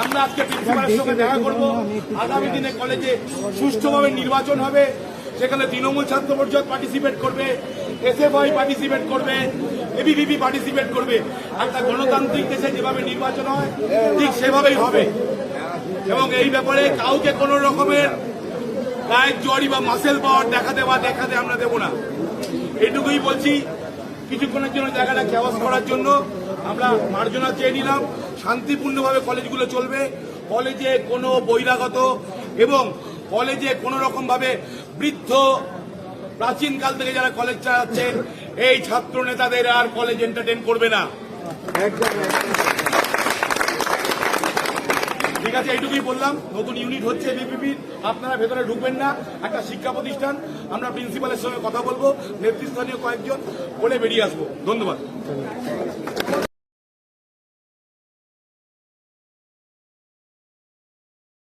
আমরা আজকে প্রিন্সিপালের সঙ্গে দেখা করব। আগামী দিনে কলেজে সুষ্ঠুভাবে নির্বাচন হবে, সেখানে তৃণমূল ছাত্র পরিষদ পার্টিসিপেট করবে, এসএফআই পার্টিসিপেট করবে, এবিভিপি পার্টিসিপেট করবে। একটা গণতান্ত্রিক দেশে যেভাবে নির্বাচন হয় ঠিক সেভাবেই হবে, এবং এই ব্যাপারে কাউকে কোন রকমের গায়ের জড়ি বা মাসেল পাওয়ার দেখাতে আমরা দেব না। এটুকুই বলছি। কিছুক্ষণের জন্য জায়গাটা খেয়াল করার জন্য আমরা মার্জনা চেয়ে নিলাম। শান্তিপূর্ণভাবে কলেজগুলো চলবে। কলেজে কোনো বহিরাগত এবং কলেজে কোনো রকম ভাবে বৃদ্ধ প্রাচীনকাল থেকে যারা কলেজ চালাচ্ছে এই ছাত্র নেতাদের আর কলেজ এন্টারটেইন করবে না। ঠিক আছে, এইটুকুই বললাম। নতুন ইউনিট হচ্ছে এবিভিপির, আপনারা ভেতরে ঢুকবেন না। একটা শিক্ষা প্রতিষ্ঠান, আমরা প্রিন্সিপালের সঙ্গে কথা বলবো, নেতৃস্থানীয় কয়েকজন বলে বেরিয়ে আসবো। ধন্যবাদ।